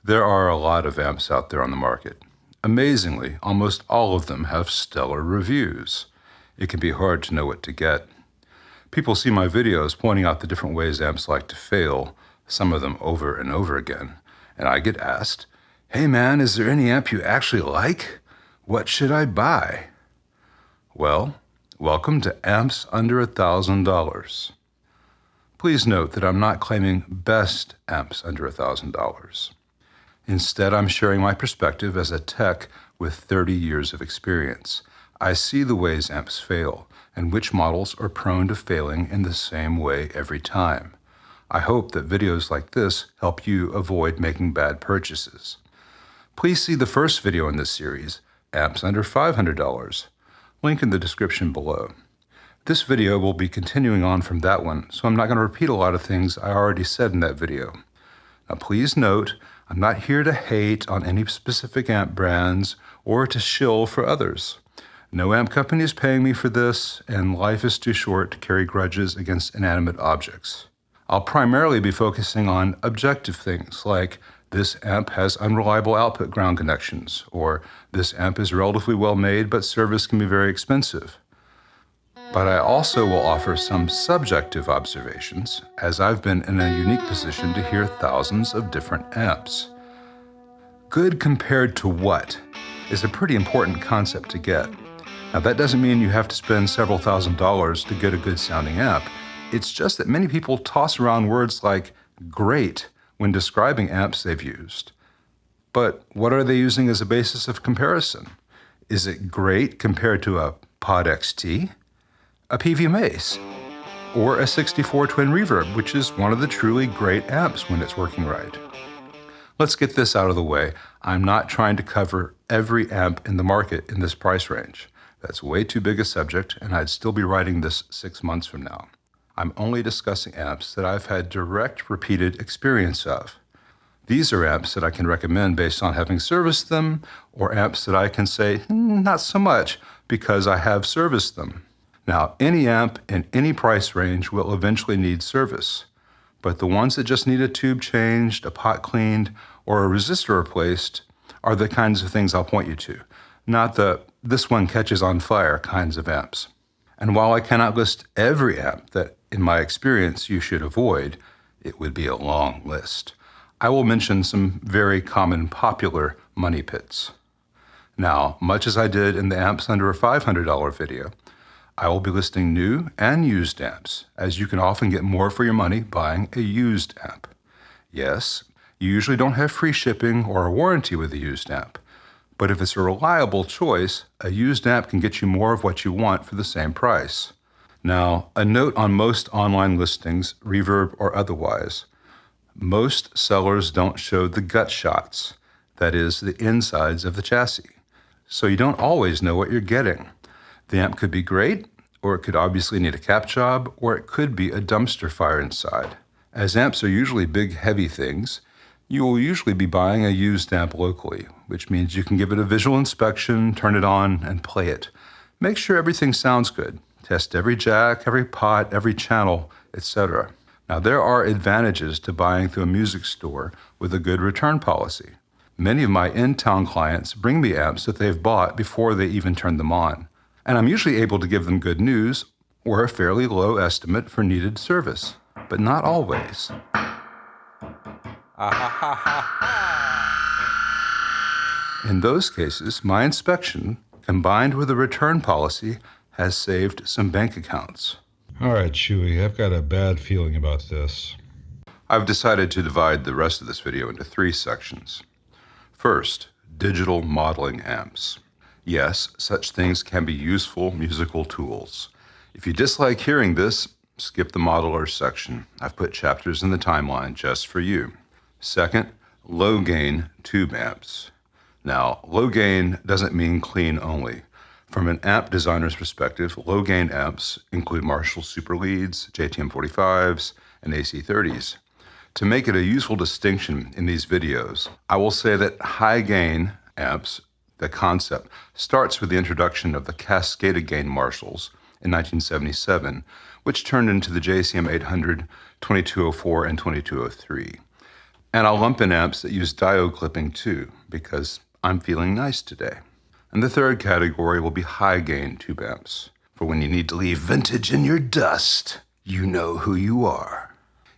There are a lot of amps out there on the market. Amazingly, almost all of them have stellar reviews. It can be hard to know what to get. People see my videos pointing out the different ways amps like to fail, some of them over and over again, and I get asked, "Hey man, is there any amp you actually like? What should I buy?" Well, welcome to Amps Under $1,000. Please note that I'm not claiming best amps under $1,000. Instead, I'm sharing my perspective as a tech with 30 years of experience. I see the ways amps fail and which models are prone to failing in the same way every time. I hope that videos like this help you avoid making bad purchases. Please see the first video in this series, Amps Under $500. Link in the description below. This video will be continuing on from that one, so I'm not going to repeat a lot of things I already said in that video. Now please note, I'm not here to hate on any specific amp brands or to shill for others. No amp company is paying me for this, and life is too short to carry grudges against inanimate objects. I'll primarily be focusing on objective things like this amp has unreliable output ground connections, or this amp is relatively well made but service can be very expensive. But I also will offer some subjective observations, as I've been in a unique position to hear thousands of different amps. Good compared to what is a pretty important concept to get. Now that doesn't mean you have to spend several $1,000s to get a good sounding amp. It's just that many people toss around words like great when describing amps they've used. But what are they using as a basis of comparison? Is it great compared to a Pod XT? A Peavey Mace, or a 64 Twin Reverb, which is one of the truly great amps when it's working right. Let's get this out of the way. I'm not trying to cover every amp in the market in this price range. That's way too big a subject, and I'd still be writing this 6 months from now. I'm only discussing amps that I've had direct repeated experience of. These are amps that I can recommend based on having serviced them, or amps that I can say, not so much, because I have serviced them. Now, any amp in any price range will eventually need service, but the ones that just need a tube changed, a pot cleaned, or a resistor replaced are the kinds of things I'll point you to, not the this one catches on fire kinds of amps. And while I cannot list every amp that, in my experience, you should avoid, it would be a long list. I will mention some very common popular money pits. Now, much as I did in the Amps Under a $500 video, I will be listing new and used amps, as you can often get more for your money buying a used amp. Yes, you usually don't have free shipping or a warranty with a used amp, but if it's a reliable choice, a used amp can get you more of what you want for the same price. Now, a note on most online listings, Reverb or otherwise. Most sellers don't show the gut shots, that is, the insides of the chassis, so you don't always know what you're getting. The amp could be great, or it could obviously need a cap job, or it could be a dumpster fire inside. As amps are usually big, heavy things, you will usually be buying a used amp locally, which means you can give it a visual inspection, turn it on, and play it. Make sure everything sounds good. Test every jack, every pot, every channel, etc. Now, there are advantages to buying through a music store with a good return policy. Many of my in-town clients bring me amps that they've bought before they even turn them on, and I'm usually able to give them good news or a fairly low estimate for needed service, but not always. In those cases, my inspection, combined with a return policy, has saved some bank accounts. All right, Chewy, I've got a bad feeling about this. I've decided to divide the rest of this video into 3 sections. First, digital modeling amps. Yes, such things can be useful musical tools. If you dislike hearing this, skip the modeler section. I've put chapters in the timeline just for you. Second, low gain tube amps. Now, low gain doesn't mean clean only. From an amp designer's perspective, low gain amps include Marshall Super Leads, JTM 45s, and AC 30s. To make it a useful distinction in these videos, I will say that high gain amps, the concept, starts with the introduction of the cascaded gain Marshalls in 1977, which turned into the JCM 800, 2204, and 2203. And I'll lump in amps that use diode clipping too, because I'm feeling nice today. And the third category will be high gain tube amps, for when you need to leave vintage in your dust, you know who you are.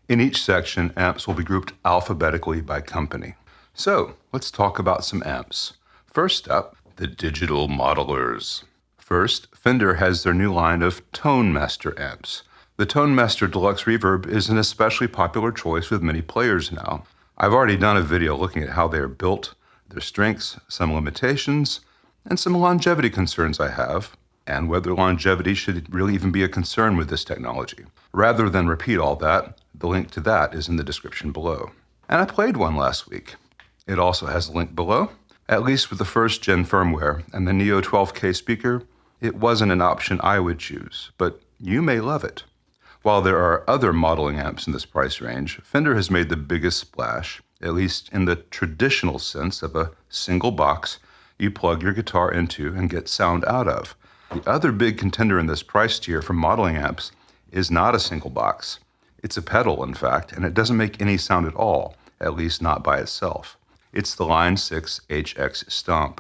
In each section, amps will be grouped alphabetically by company. So let's talk about some amps. First up, the digital modelers. First, Fender has their new line of Tone Master amps. The Tone Master Deluxe Reverb is an especially popular choice with many players now. I've already done a video looking at how they are built, their strengths, some limitations, and some longevity concerns I have, and whether longevity should really even be a concern with this technology. Rather than repeat all that, the link to that is in the description below. And I played one last week. It also has a link below. At least with the first gen firmware and the Neo 12K speaker, it wasn't an option I would choose, but you may love it. While there are other modeling amps in this price range, Fender has made the biggest splash, at least in the traditional sense of a single box you plug your guitar into and get sound out of. The other big contender in this price tier for modeling amps is not a single box. It's a pedal, in fact, and it doesn't make any sound at all, at least not by itself. It's the Line 6 HX Stomp,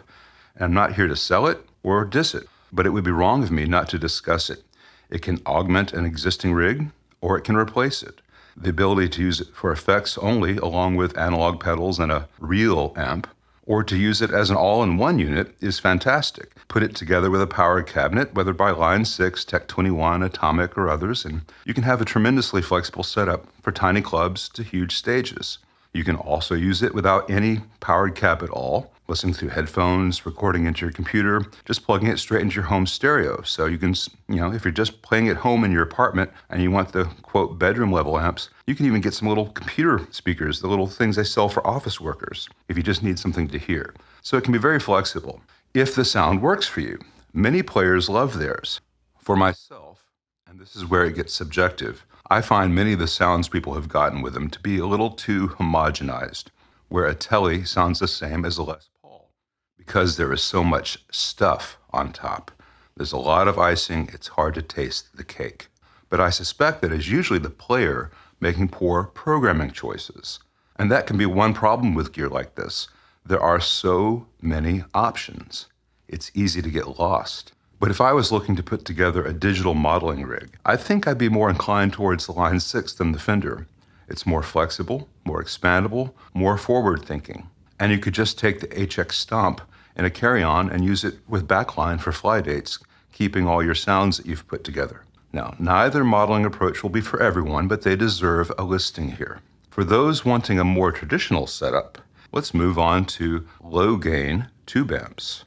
and I'm not here to sell it or diss it, but it would be wrong of me not to discuss it. It can augment an existing rig, or it can replace it. The ability to use it for effects only, along with analog pedals and a real amp, or to use it as an all-in-one unit is fantastic. Put it together with a power cabinet, whether by Line 6, Tech 21, Atomic, or others, and you can have a tremendously flexible setup for tiny clubs to huge stages. You can also use it without any powered cab at all, listening through headphones, recording into your computer, just plugging it straight into your home stereo. So you can, if you're just playing at home in your apartment and you want the, quote, bedroom level amps, you can even get some little computer speakers, the little things they sell for office workers, if you just need something to hear. So it can be very flexible. If the sound works for you, many players love theirs. For myself, and this is where it gets subjective, I find many of the sounds people have gotten with them to be a little too homogenized, where a Tele sounds the same as a Les Paul, because there is so much stuff on top. There's a lot of icing, it's hard to taste the cake. But I suspect that it's usually the player making poor programming choices. And that can be one problem with gear like this. There are so many options. It's easy to get lost. But if I was looking to put together a digital modeling rig, I think I'd be more inclined towards the Line 6 than the Fender. It's more flexible, more expandable, more forward-thinking. And you could just take the HX Stomp in a carry-on and use it with backline for fly dates, keeping all your sounds that you've put together. Now, neither modeling approach will be for everyone, but they deserve a listing here. For those wanting a more traditional setup, let's move on to low-gain tube amps.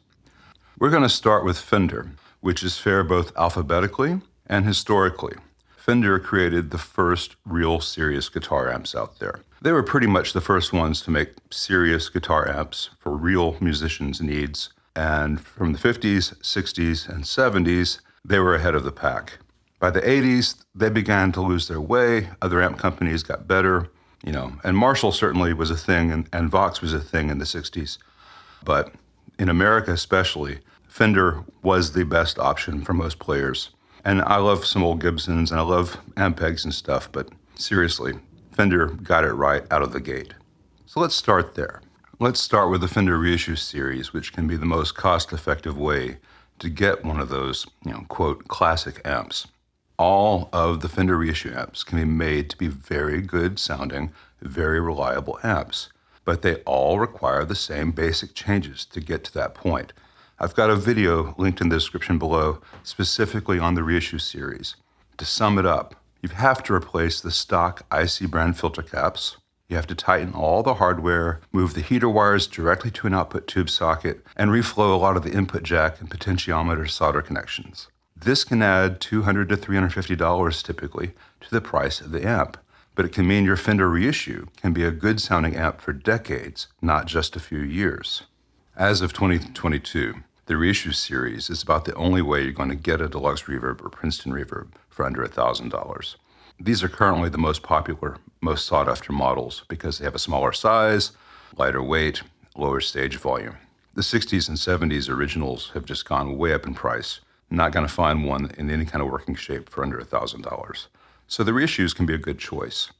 We're going to start with Fender, which is fair both alphabetically and historically. Fender created the first real serious guitar amps out there. They were pretty much the first ones to make serious guitar amps for real musicians' needs. And from the 50s, 60s, and 70s, they were ahead of the pack. By the 80s, they began to lose their way. Other amp companies got better, and Marshall certainly was a thing, and Vox was a thing in the 60s. But in America especially, Fender was the best option for most players. And I love some old Gibsons and I love Ampegs and stuff, but seriously, Fender got it right out of the gate. So let's start there. Let's start with the Fender Reissue series, which can be the most cost-effective way to get one of those, quote, classic amps. All of the Fender Reissue amps can be made to be very good sounding, very reliable amps, but they all require the same basic changes to get to that point. I've got a video linked in the description below specifically on the Reissue series. To sum it up, you have to replace the stock IC brand filter caps. You have to tighten all the hardware, move the heater wires directly to an output tube socket, and reflow a lot of the input jack and potentiometer solder connections. This can add $200 to $350 typically to the price of the amp, but it can mean your Fender Reissue can be a good sounding amp for decades, not just a few years. As of 2022, the Reissue series is about the only way you're going to get a Deluxe Reverb or Princeton Reverb for under $1,000. These are currently the most popular, most sought after models because they have a smaller size, lighter weight, lower stage volume. The 60s and 70s originals have just gone way up in price. Not going to find one in any kind of working shape for under $1,000. So the Reissues can be a good choice.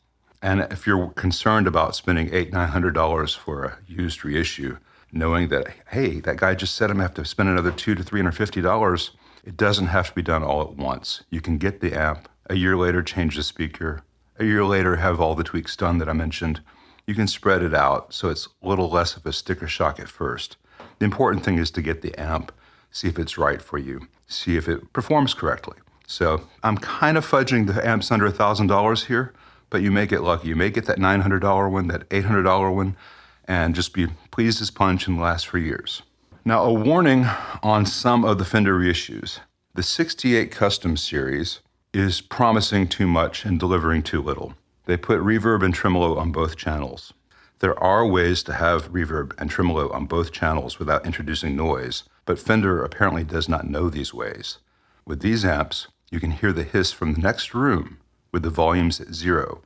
And if you're concerned about spending $800-900 for a used reissue, knowing that, hey, that guy just said I'm going to have to spend another $200 to $350, it doesn't have to be done all at once. You can get the amp, a year later change the speaker, a year later have all the tweaks done that I mentioned. You can spread it out so it's a little less of a sticker shock at first. The important thing is to get the amp, see if it's right for you, see if it performs correctly. So I'm kind of fudging the amps under $1,000 here, but you may get lucky. You may get that $900 one, that $800 one, and just be pleased as punch and last for years. Now, a warning on some of the Fender reissues. The 68 Custom Series is promising too much and delivering too little. They put reverb and tremolo on both channels. There are ways to have reverb and tremolo on both channels without introducing noise, but Fender apparently does not know these ways. With these amps, you can hear the hiss from the next room with the volumes at 0.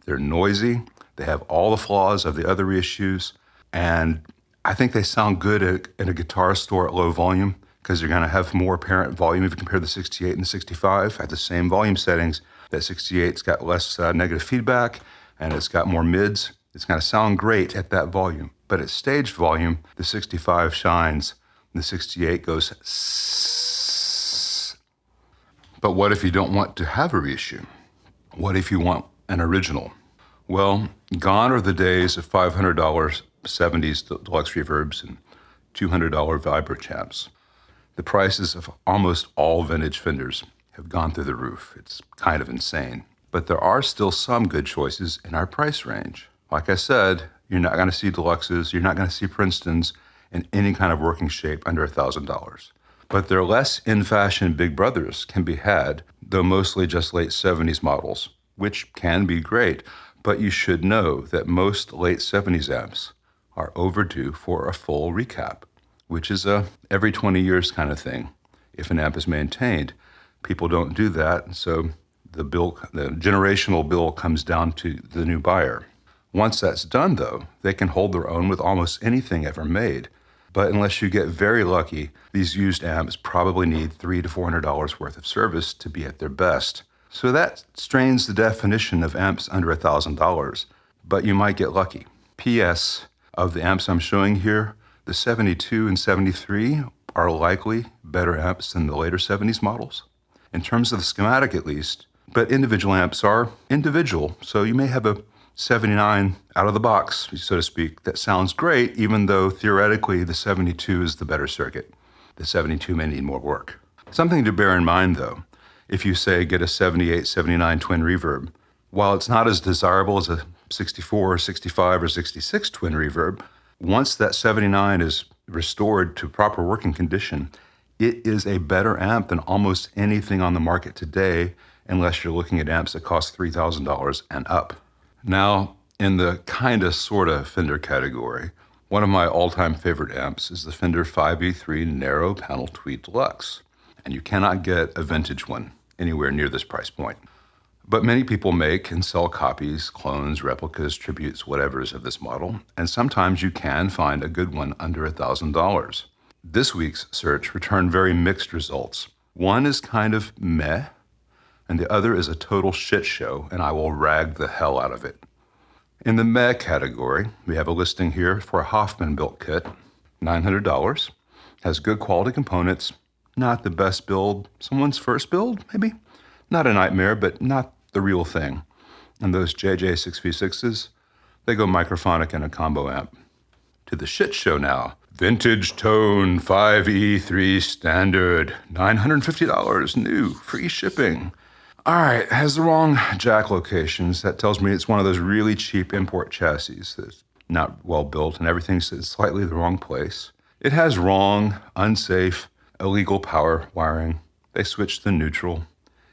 They're noisy, they have all the flaws of the other reissues, and I think they sound good at a guitar store at low volume because you're going to have more apparent volume if you compare the 68 and the 65 at the same volume settings. That 68's got less negative feedback and it's got more mids. It's going to sound great at that volume, but at stage volume, the 65 shines and the 68 goes sss. But what if you don't want to have a reissue? What if you want an original? Well, gone are the days of $500 70s Deluxe reverbs and $200 vibro champs. The prices of almost all vintage Fenders have gone through the roof. It's kind of insane. But there are still some good choices in our price range. Like I said, you're not going to see Deluxes, you're not going to see Princetons in any kind of working shape under $1,000. But their less in-fashion big brothers can be had, though mostly just late 70s models, which can be great. But you should know that most late 70s amps are overdue for a full recap, which is a every 20 years kind of thing. If an amp is maintained, people don't do that, so the generational bill comes down to the new buyer. Once that's done, though, they can hold their own with almost anything ever made. But unless you get very lucky, these used amps probably need $300 to $400 worth of service to be at their best. So that strains the definition of amps under $1,000, but you might get lucky. P.S. Of the amps I'm showing here, the 72 and 73 are likely better amps than the later 70s models, in terms of the schematic at least, but individual amps are individual, so you may have a 79 out of the box, so to speak, that sounds great, even though theoretically the 72 is the better circuit. The 72 may need more work. Something to bear in mind, though, if you say get a 78, 79 twin reverb, while it's not as desirable as a 64, 65, or 66 twin reverb, once that 79 is restored to proper working condition, it is a better amp than almost anything on the market today, unless you're looking at amps that cost $3,000 and up. Now, in the kinda sorta Fender category, one of my all-time favorite amps is the Fender 5E3 narrow panel Tweed Deluxe, and you cannot get a vintage one anywhere near this price point. But many people make and sell copies, clones, replicas, tributes, whatevers of this model, and sometimes you can find a good one under $1,000. This week's search returned very mixed results. One is kind of meh, and the other is a total shit show, and I will rag the hell out of it. In the meh category, we have a listing here for a Hoffman built kit, $900, has good quality components, not the best build, someone's first build, maybe? Not a nightmare, but not the real thing. And those JJ6V6s, they go microphonic in a combo amp. To the shit show now. Vintagetone 5E3 standard, $950, new, free shipping. All right, it has the wrong jack locations. That tells me it's one of those really cheap import chassis that's not well built and everything's slightly the wrong place. It has wrong, unsafe, illegal power wiring. They switched to neutral.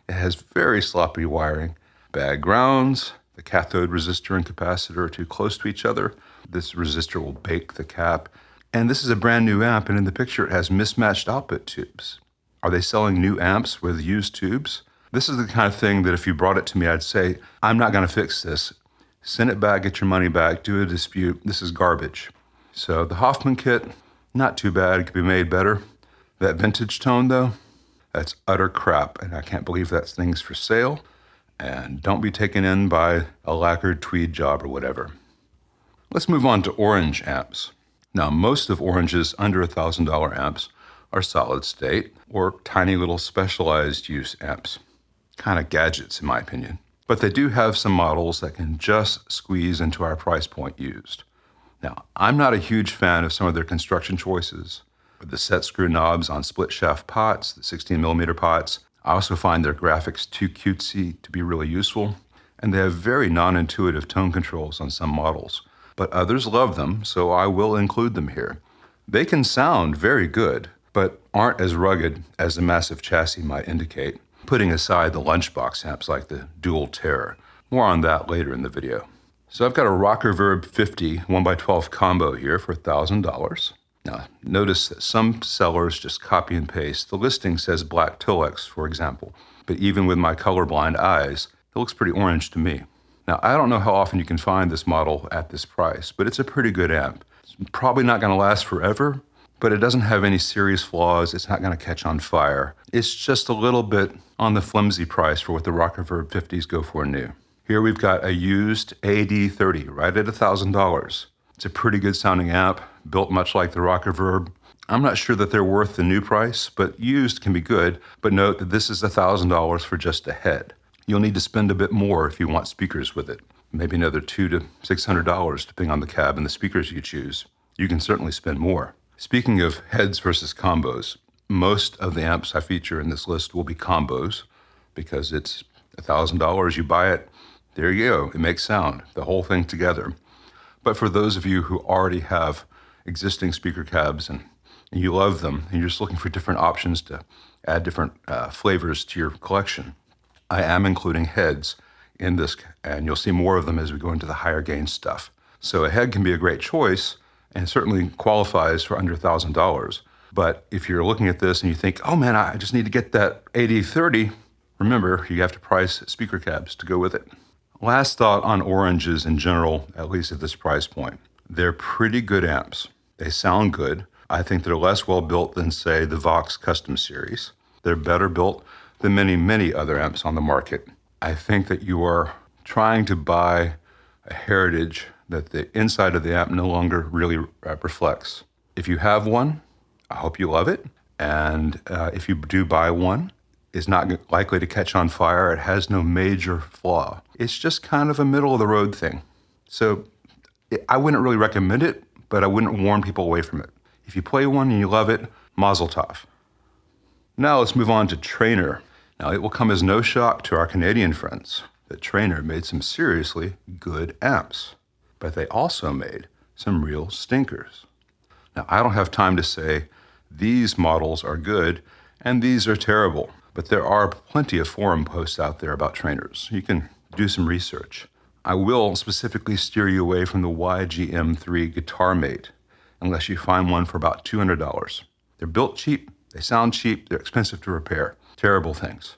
It has very sloppy wiring, bad grounds. The cathode resistor and capacitor are too close to each other. This resistor will bake the cap. And this is a brand new amp, and in the picture it has mismatched output tubes. Are they selling new amps with used tubes? This is the kind of thing that if you brought it to me, I'd say, I'm not going to fix this. Send it back, get your money back, do a dispute. This is garbage. So the Hoffman kit, not too bad. It could be made better. That Vintagetone, though, that's utter crap, and I can't believe that thing's for sale. And don't be taken in by a lacquered tweed job or whatever. Let's move on to orange amps. Now, most of Orange's under $1,000 amps are solid state or tiny little specialized use amps. Kind of gadgets, in my opinion. But they do have some models that can just squeeze into our price point used. Now, I'm not a huge fan of some of their construction choices. With the set screw knobs on split shaft pots, the 16mm pots, I also find their graphics too cutesy to be really useful, and they have very non-intuitive tone controls on some models. But others love them, so I will include them here. They can sound very good, but aren't as rugged as the massive chassis might indicate, putting aside the lunchbox amps like the Dual Terror. More on that later in the video. So I've got a Rockerverb 50 1x12 combo here for $1,000. Now, notice that some sellers just copy and paste. The listing says black Deluxe, for example, but even with my colorblind eyes, it looks pretty orange to me. Now, I don't know how often you can find this model at this price, but it's a pretty good amp. It's probably not going to last forever, but it doesn't have any serious flaws. It's not going to catch on fire. It's just a little bit on the flimsy price for what the Rockerverb 50s go for new. Here we've got a used AD30 right at $1,000. It's a pretty good sounding amp, built much like the Rockerverb. I'm not sure that they're worth the new price, but used can be good. But note that this is $1,000 for just a head. You'll need to spend a bit more if you want speakers with it. Maybe another $200 to $600 depending on the cab and the speakers you choose. You can certainly spend more. Speaking of heads versus combos, most of the amps I feature in this list will be combos because it's $1,000. You buy it, there you go. It makes sound, the whole thing together. But for those of you who already have existing speaker cabs and you love them and you're just looking for different options to add different flavors to your collection, I am including heads in this, and you'll see more of them as we go into the higher gain stuff. So a head can be a great choice and certainly qualifies for under $1,000. But if you're looking at this and you think, oh man, I just need to get that AD30, remember, you have to price speaker cabs to go with it. Last thought on oranges in general, at least at this price point. They're pretty good amps. They sound good. I think they're less well built than, say, the Vox Custom Series. They're better built than many other amps on the market. I think that you are trying to buy a heritage that the inside of the amp no longer really reflects. If you have one, I hope you love it. And if you do buy one, it's not likely to catch on fire. It has no major flaw. It's just kind of a middle of the road thing. So I wouldn't really recommend it, but I wouldn't warn people away from it. If you play one and you love it, mazel tov. Now let's move on to Traynor. Now it will come as no shock to our Canadian friends that Traynor made some seriously good amps, but they also made some real stinkers. Now I don't have time to say these models are good and these are terrible, but there are plenty of forum posts out there about Traynors. You can do some research. I will specifically steer you away from the YGM3 Guitar Mate unless you find one for about $200. They're built cheap, they sound cheap, they're expensive to repair. Terrible things.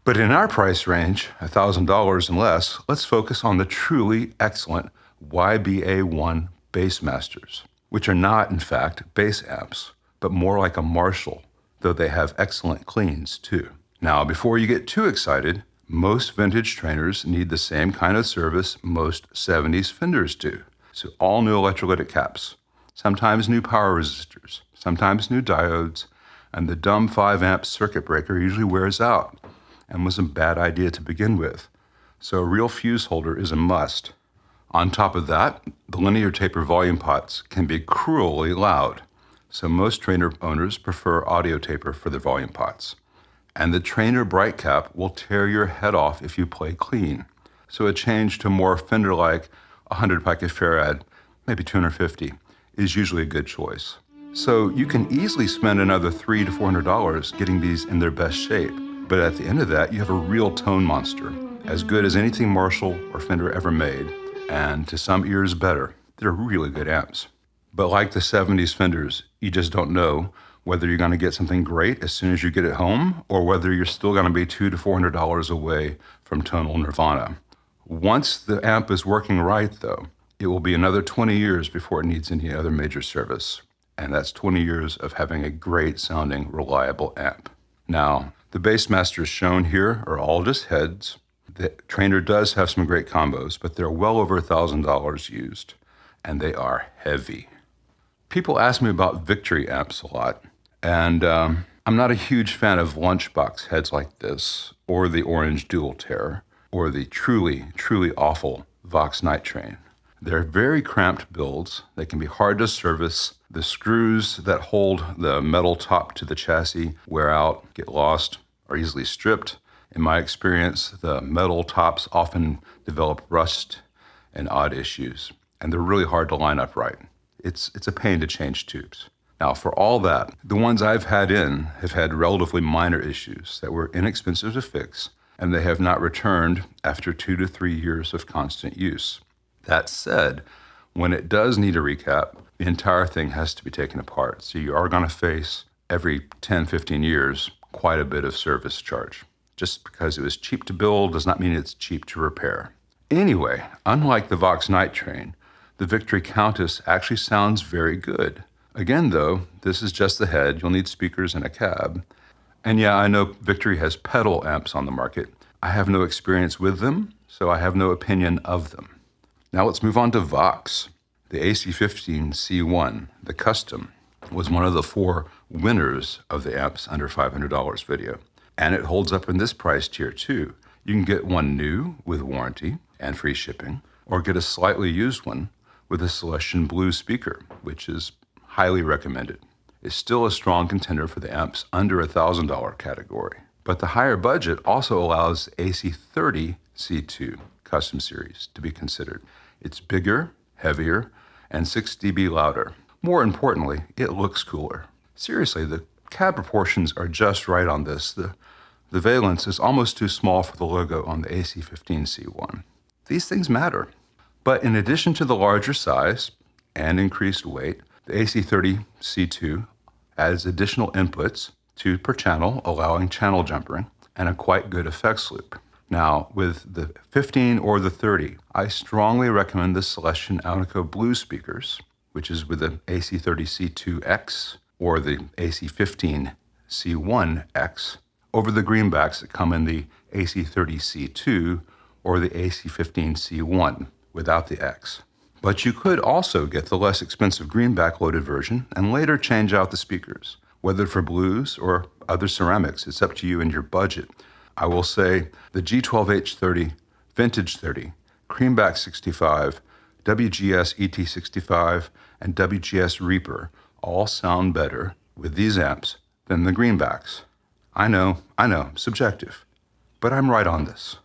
But in our price range, $1,000 and less, let's focus on the truly excellent YBA1 Bassmasters, which are not, in fact, bass amps, but more like a Marshall, though they have excellent cleans too. Now, before you get too excited, most vintage Traynors need the same kind of service most 70s Fenders do. So all new electrolytic caps, sometimes new power resistors, sometimes new diodes, and the dumb 5-amp circuit breaker usually wears out and was a bad idea to begin with. So a real fuse holder is a must. On top of that, the linear taper volume pots can be cruelly loud. So most Traynor owners prefer audio taper for their volume pots. And the Traynor bright cap will tear your head off if you play clean. So a change to more Fender-like 100 picofarad, maybe 250, is usually a good choice. So you can easily spend another $300 to $400 getting these in their best shape. But at the end of that, you have a real tone monster, as good as anything Marshall or Fender ever made, and to some ears better. They're really good amps. But like the 70s Fenders, you just don't know whether you're going to get something great as soon as you get it home, or whether you're still going to be $200 to $400 away from tonal nirvana. Once the amp is working right, though, it will be another 20 years before it needs any other major service. And that's 20 years of having a great sounding, reliable amp. Now, the Bassmasters shown here are all just heads, The Traynor does have some great combos, but they're well over $1,000 used, and they are heavy. People ask me about Victory amps a lot, and I'm not a huge fan of lunchbox heads like this, or the orange dual tear, or the truly, truly awful Vox Night Train. They're very cramped builds. They can be hard to service. The screws that hold the metal top to the chassis wear out, get lost, are easily stripped. In my experience, the metal tops often develop rust and odd issues, and they're really hard to line up right. It's a pain to change tubes. Now, for all that, the ones I've had in have had relatively minor issues that were inexpensive to fix, and they have not returned after 2 to 3 years of constant use. That said, when it does need a recap, the entire thing has to be taken apart. So you are going to face every 10, 15 years quite a bit of service charge. Just because it was cheap to build does not mean it's cheap to repair. Anyway, unlike the Vox Night Train, the Victory Countess actually sounds very good. Again, though, this is just the head. You'll need speakers and a cab. And yeah, I know Victory has pedal amps on the market. I have no experience with them, so I have no opinion of them. Now let's move on to Vox. The AC15C1, the custom, was one of the 4 winners of the amps under $500 video. And it holds up in this price tier too. You can get one new with warranty and free shipping, or get a slightly used one with a Celestion Blue speaker, which is highly recommended. It's still a strong contender for the amps under $1,000 category. But the higher budget also allows AC30C2 custom series to be considered. It's bigger, heavier, and 6 dB louder. More importantly, it looks cooler. Seriously, the cab proportions are just right on this. The valence is almost too small for the logo on the AC15C1. These things matter. But in addition to the larger size and increased weight, the AC30C2 adds additional inputs, 2 per channel, allowing channel jumpering, and a quite good effects loop. Now, with the 15 or the 30, I strongly recommend the Celestion Alnico Blue speakers, which is with the AC30C2X or the AC15C1X, over the greenbacks that come in the AC30C2 or the AC15C1 without the X. But you could also get the less expensive greenback loaded version and later change out the speakers. Whether for blues or other ceramics, it's up to you and your budget. I will say the G12H30, Vintage 30, Creamback 65, WGS ET65, and WGS Reaper all sound better with these amps than the greenbacks. I know, subjective, but I'm right on this.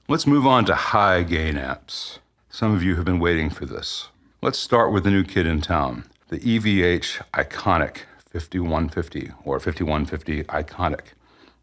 Let's move on to high gain amps. Some of you have been waiting for this. Let's start with the new kid in town, the EVH Iconic 5150 or 5150 Iconic.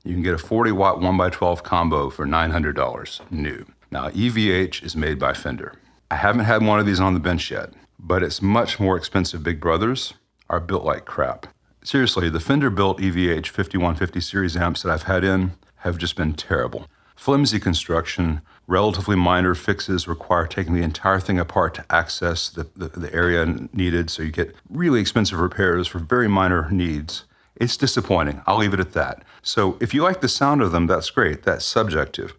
You can get a 40-watt 1x12 combo for $900 new. Now, EVH is made by Fender. I haven't had one of these on the bench yet, but its much more expensive big brothers are built like crap. Seriously, the Fender-built EVH 5150 series amps that I've had in have just been terrible. Flimsy construction, relatively minor fixes require taking the entire thing apart to access the area needed, so you get really expensive repairs for very minor needs. It's disappointing. I'll leave it at that. So if you like the sound of them, that's great. That's subjective.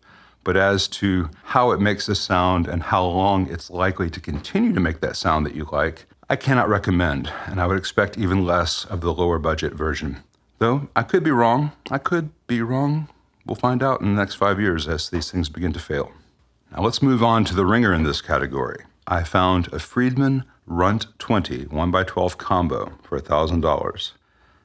But as to how it makes a sound and how long it's likely to continue to make that sound that you like, I cannot recommend, and I would expect even less of the lower budget version. Though I could be wrong. We'll find out in the next 5 years as these things begin to fail. Now let's move on to the ringer in this category. I found a Friedman Runt 20 1x12 combo for $1,000.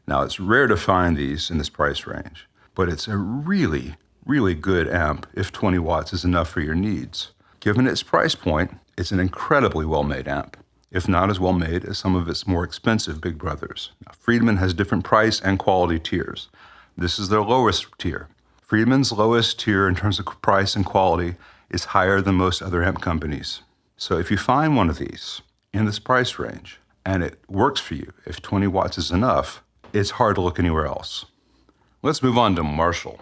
Now it's rare to find these in this price range, but it's a really, really good amp if 20 watts is enough for your needs. Given its price point, it's an incredibly well-made amp, if not as well-made as some of its more expensive big brothers. Now, Friedman has different price and quality tiers. This is their lowest tier. Friedman's lowest tier in terms of price and quality is higher than most other amp companies. So if you find one of these in this price range and it works for you, if 20 watts is enough, it's hard to look anywhere else. Let's move on to Marshall.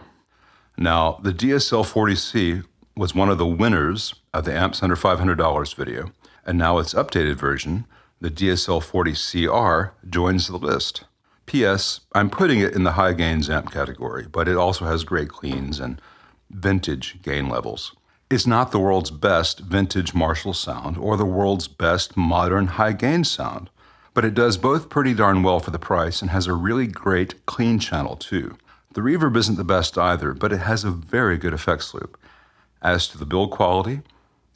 Now, the DSL40C was one of the winners of the Amps Under $500 video, and now its updated version, the DSL40CR, joins the list. P.S. I'm putting it in the high gains amp category, but it also has great cleans and vintage gain levels. It's not the world's best vintage Marshall sound or the world's best modern high gain sound, but it does both pretty darn well for the price and has a really great clean channel too. The reverb isn't the best either, but it has a very good effects loop. As to the build quality,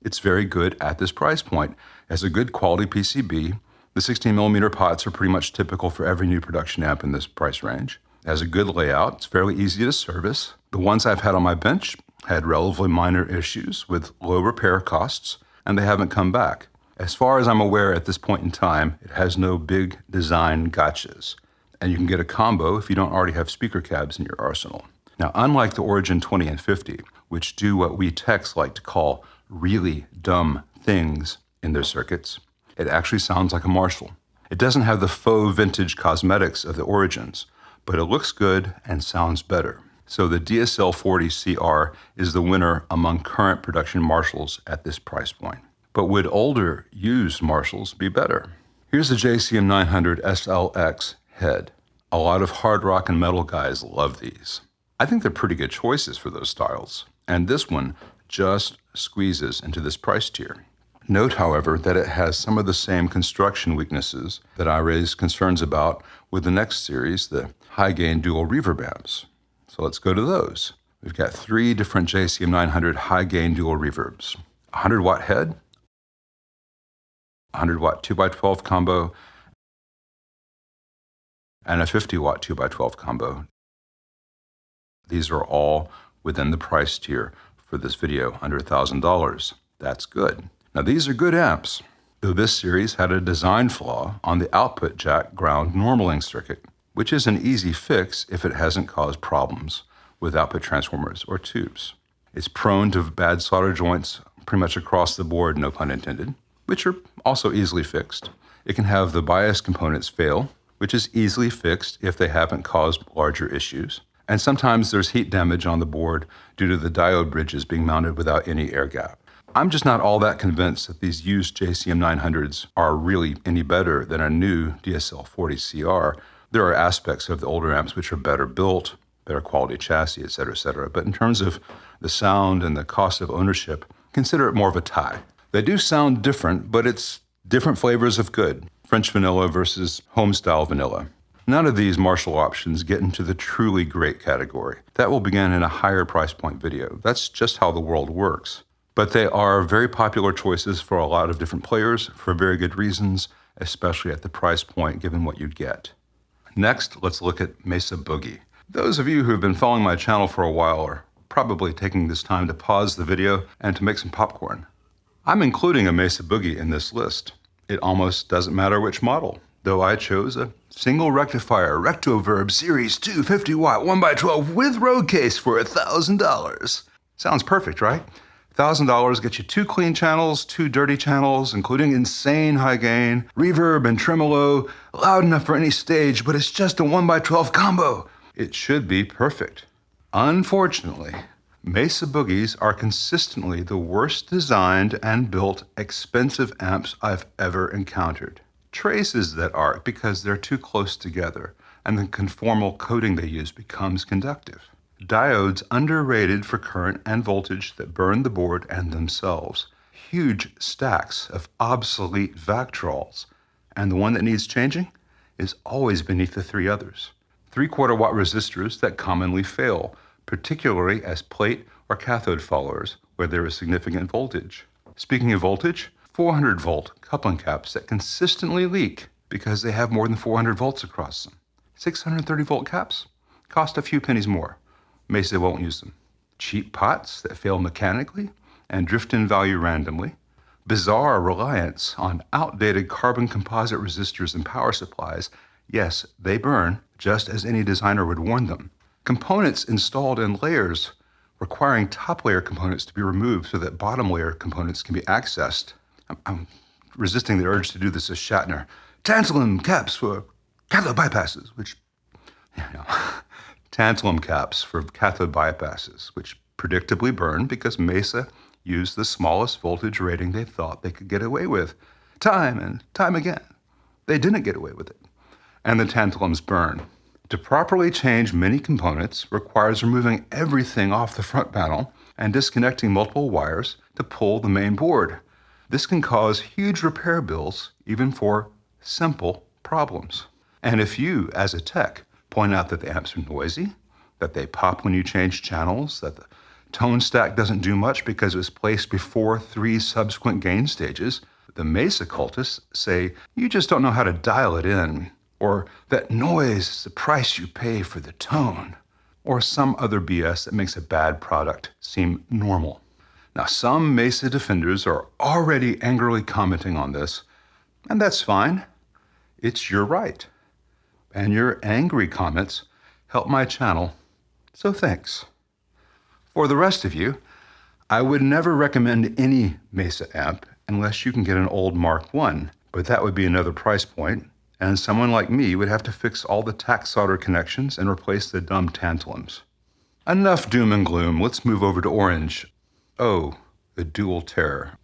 it's very good at this price point. It has a good quality PCB. The 16mm pots are pretty much typical for every new production amp in this price range. It has a good layout. It's fairly easy to service. The ones I've had on my bench had relatively minor issues with low repair costs, and they haven't come back. As far as I'm aware at this point in time, it has no big design gotchas. And you can get a combo if you don't already have speaker cabs in your arsenal. Now, unlike the Origin 20 and 50, which do what we techs like to call really dumb things in their circuits, it actually sounds like a Marshall. It doesn't have the faux vintage cosmetics of the Origins, but it looks good and sounds better. So the DSL40CR is the winner among current production Marshalls at this price point. But would older, used Marshalls be better? Here's the JCM 900 SLX head. A lot of hard rock and metal guys love these. I think they're pretty good choices for those styles, and this one just squeezes into this price tier. Note, however, that it has some of the same construction weaknesses that I raised concerns about with the next series, the high-gain dual reverb amps. So let's go to those. We've got 3 different JCM 900 high-gain dual reverbs. 100-watt head, 100-watt 2x12 combo, and a 50-watt 2x12 combo. These are all within the price tier for this video, under $1,000. That's good. Now, these are good amps, though this series had a design flaw on the output jack ground normaling circuit, which is an easy fix if it hasn't caused problems with output transformers or tubes. It's prone to bad solder joints pretty much across the board, no pun intended, which are also easily fixed. It can have the bias components fail, which is easily fixed if they haven't caused larger issues. And sometimes there's heat damage on the board due to the diode bridges being mounted without any air gap. I'm just not all that convinced that these used JCM 900s are really any better than a new DSL40CR. There are aspects of the older amps which are better built, better quality chassis, et cetera, but in terms of the sound and the cost of ownership, consider it more of a tie. They do sound different, but it's different flavors of good. French vanilla versus home-style vanilla. None of these Marshall options get into the truly great category. That will begin in a higher price point video. That's just how the world works. But they are very popular choices for a lot of different players for very good reasons, especially at the price point given what you get. Next, let's look at Mesa Boogie. Those of you who have been following my channel for a while are probably taking this time to pause the video and to make some popcorn. I'm including a Mesa Boogie in this list. It almost doesn't matter which model, though I chose a single rectifier Rockerverb Series 2 50-watt 1x12 with road case for $1,000. Sounds perfect, right? $1,000 gets you 2 clean channels, 2 dirty channels, including insane high gain, reverb and tremolo, loud enough for any stage, but it's just a 1x12 combo. It should be perfect. Unfortunately, Mesa Boogies are consistently the worst designed and built expensive amps I've ever encountered. Traces that are because they're too close together, and the conformal coating they use becomes conductive. Diodes underrated for current and voltage that burn the board and themselves. Huge stacks of obsolete Vactrols, and the one that needs changing is always beneath the 3 others. 3/4 watt resistors that commonly fail, particularly as plate or cathode followers where there is significant voltage. Speaking of voltage, 400 volt coupling caps that consistently leak because they have more than 400 volts across them. 630 volt caps cost a few pennies more. Mesa won't use them. Cheap pots that fail mechanically and drift in value randomly. Bizarre reliance on outdated carbon composite resistors and power supplies. Yes, they burn, just as any designer would warn them. Components installed in layers requiring top layer components to be removed so that bottom layer components can be accessed. I'm resisting the urge to do this as Shatner. Tantalum caps for cathode bypasses, which, tantalum caps for cathode bypasses, which predictably burn because Mesa used the smallest voltage rating they thought they could get away with. Time and time again, they didn't get away with it. And the tantalums burn. To properly change many components requires removing everything off the front panel and disconnecting multiple wires to pull the main board. This can cause huge repair bills even for simple problems. And if you, as a tech, point out that the amps are noisy, that they pop when you change channels, that the tone stack doesn't do much because it was placed before 3 subsequent gain stages, the Mesa cultists say you just don't know how to dial it in, or that noise is the price you pay for the tone, or some other BS that makes a bad product seem normal. Now, some Mesa defenders are already angrily commenting on this, and that's fine. It's your right. And your angry comments help my channel, so thanks. For the rest of you, I would never recommend any Mesa amp unless you can get an old Mark I, but that would be another price point, and someone like me would have to fix all the tack solder connections and replace the dumb tantalums. Enough doom and gloom, let's move over to orange. Oh, the dual terror.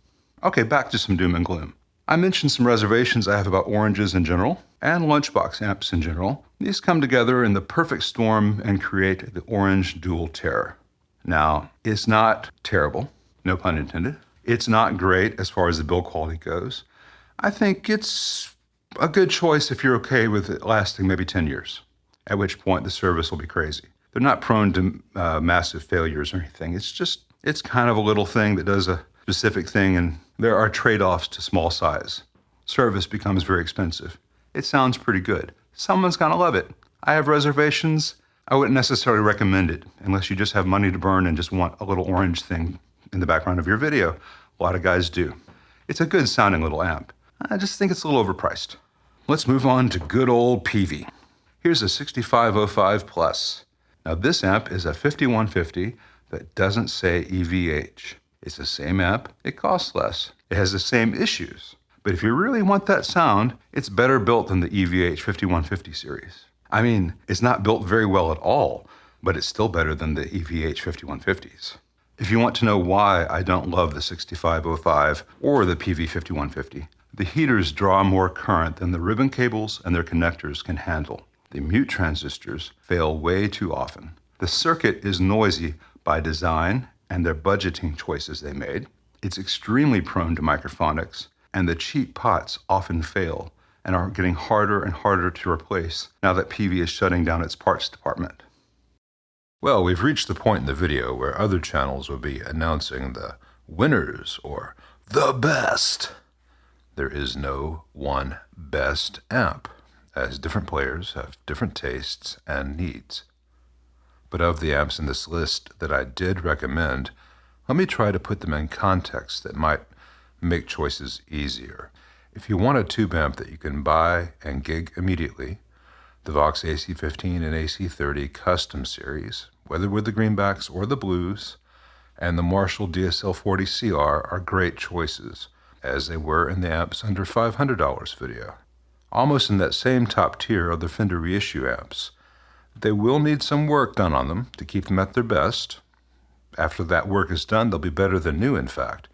Okay, back to some doom and gloom. I mentioned some reservations I have about oranges in general, and lunchbox amps in general. These come together in the perfect storm and create the orange dual terror. Now, it's not terrible, no pun intended. It's not great as far as the build quality goes. I think it's a good choice if you're okay with it lasting maybe 10 years, at which point the service will be crazy. They're not prone to massive failures or anything. It's kind of a little thing that does a specific thing, and there are trade-offs to small size. Service becomes very expensive. It sounds pretty good. Someone's gonna love it. I have reservations. I wouldn't necessarily recommend it unless you just have money to burn and just want a little orange thing in the background of your video. A lot of guys do. It's a good sounding little amp. I just think it's a little overpriced. Let's move on to good old Peavey. Here's a 6505 Plus. Now this amp is a 5150 that doesn't say EVH. It's the same amp, it costs less. It has the same issues. But if you really want that sound, it's better built than the EVH 5150 series. I mean, it's not built very well at all, but it's still better than the EVH 5150s. If you want to know why I don't love the 6505 or the Peavey 5150, the heaters draw more current than the ribbon cables and their connectors can handle. The mute transistors fail way too often. The circuit is noisy by design and their budgeting choices they made. It's extremely prone to microphonics, and the cheap pots often fail and are getting harder and harder to replace now that Peavey is shutting down its parts department. Well, we've reached the point in the video where other channels will be announcing the winners or the best. There is no one best amp, as different players have different tastes and needs. But of the amps in this list that I did recommend, let me try to put them in context that might make choices easier. If you want a tube amp that you can buy and gig immediately, the Vox AC15 and AC30 Custom Series, whether with the greenbacks or the blues, and the Marshall DSL40CR are great choices, as they were in the amps under $500 video. Almost in that same top tier are the Fender Reissue amps. They will need some work done on them to keep them at their best. After that work is done, they'll be better than new, in fact.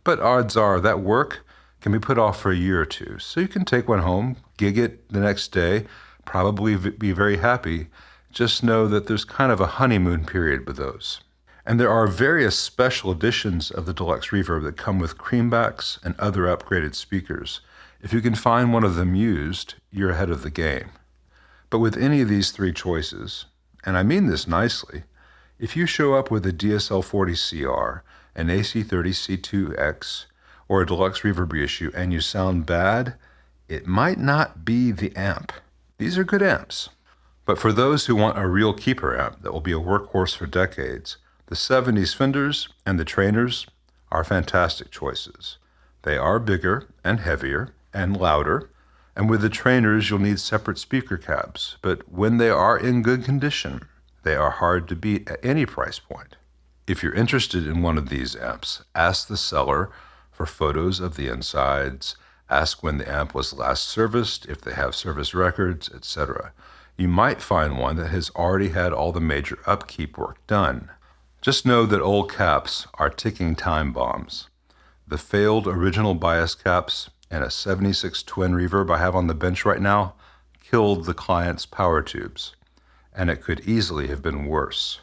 But odds are that work can be put off for a year or two, so you can take one home, gig it the next day, probably be very happy. Just know that there's kind of a honeymoon period with those. And there are various special editions of the Deluxe Reverb that come with creambacks and other upgraded speakers. If you can find one of them used, you're ahead of the game. But with any of these three choices, and I mean this nicely, if you show up with a DSL40CR, an AC30C2X, or a Deluxe Reverb Reissue and you sound bad, it might not be the amp. These are good amps. But for those who want a real keeper amp that will be a workhorse for decades, the 70s Fenders and the Traynors are fantastic choices. They are bigger and heavier and louder, and with the Traynors you'll need separate speaker cabs, but when they are in good condition, they are hard to beat at any price point. If you're interested in one of these amps, ask the seller for photos of the insides, ask when the amp was last serviced, if they have service records, etc. You might find one that has already had all the major upkeep work done. Just know that old caps are ticking time bombs. The failed original bias caps and a 76 twin reverb I have on the bench right now killed the client's power tubes. and it could easily have been worse.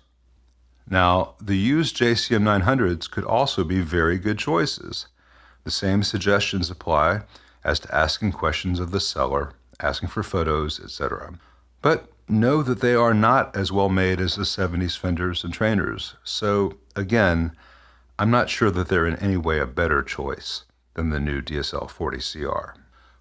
Now, the used JCM 900s could also be very good choices. The same suggestions apply as to asking questions of the seller, asking for photos, etc. But know that they are not as well made as the 70s Fenders and Traynors, so again, I'm not sure that they're in any way a better choice than the new DSL40CR.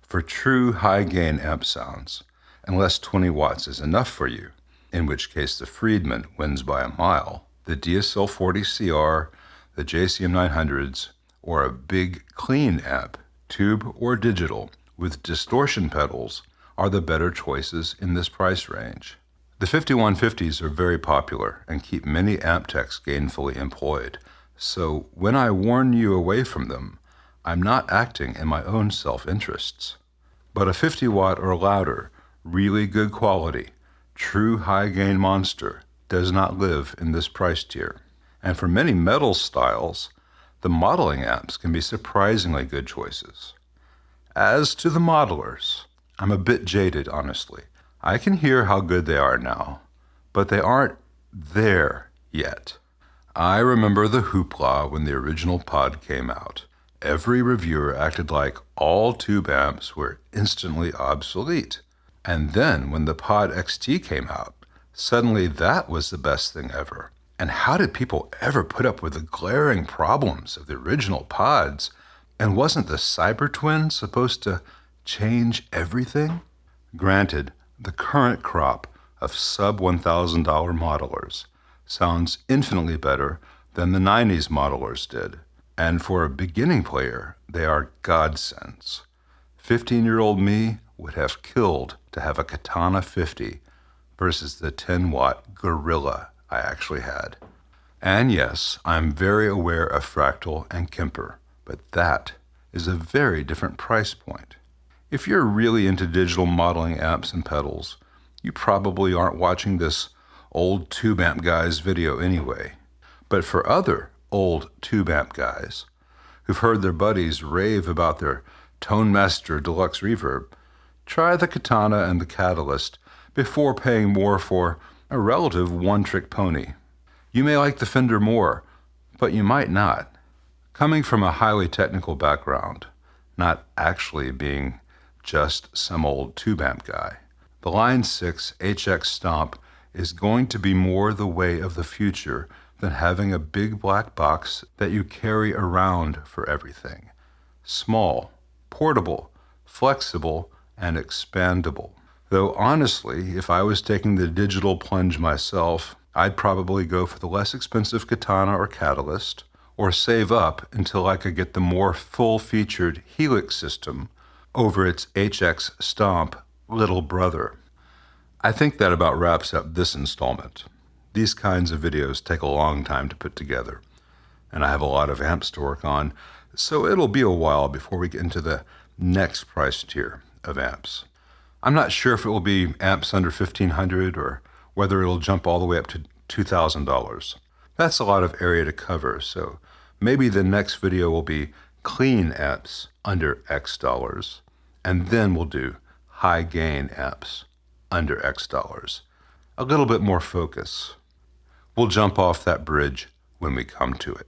For true high-gain amp sounds, unless 20 watts is enough for you, in which case the Friedman wins by a mile, the DSL40CR, the JCM 900s, or a big clean amp, tube or digital, with distortion pedals are the better choices in this price range. The 5150s are very popular and keep many amp techs gainfully employed, so when I warn you away from them, I'm not acting in my own self-interests. But a 50 watt or louder, really good quality, true high-gain monster does not live in this price tier. And for many metal styles, the modeling amps can be surprisingly good choices. As to the modelers, I'm a bit jaded, honestly. I can hear how good they are now, but they aren't there yet. I remember the hoopla when the original pod came out. Every reviewer acted like all tube amps were instantly obsolete. And then when the Pod XT came out, suddenly that was the best thing ever. And how did people ever put up with the glaring problems of the original pods? And wasn't the Cyber Twin supposed to change everything? Granted, the current crop of sub-$1,000 modelers sounds infinitely better than the 90s modelers did. And for a beginning player, they are godsends. 15-year-old me would have killed to have a Katana 50 versus the 10-watt Gorilla I actually had. And yes, I'm very aware of Fractal and Kemper, but that is a very different price point. If you're really into digital modeling amps and pedals, you probably aren't watching this old tube amp guy's video anyway. But for other old tube amp guys who've heard their buddies rave about their Tone Master Deluxe Reverb, try the Katana and the Catalyst before paying more for a relative one-trick pony. You may like the Fender more, but you might not. Coming from a highly technical background, not actually being just some old tube amp guy, the Line 6 HX Stomp is going to be more the way of the future than having a big black box that you carry around for everything. Small, portable, flexible, and expandable. Though honestly, if I was taking the digital plunge myself, I'd probably go for the less expensive Katana or Catalyst, or save up until I could get the more full-featured Helix system over its HX Stomp little brother. I think that about wraps up this installment. These kinds of videos take a long time to put together, and I have a lot of amps to work on, so it'll be a while before we get into the next price tier of amps. I'm not sure if it will be amps under $1,500 or whether it'll jump all the way up to $2,000. That's a lot of area to cover, so maybe the next video will be clean amps under X dollars, and then we'll do high gain amps under X dollars. A little bit more focus. We'll jump off that bridge when we come to it.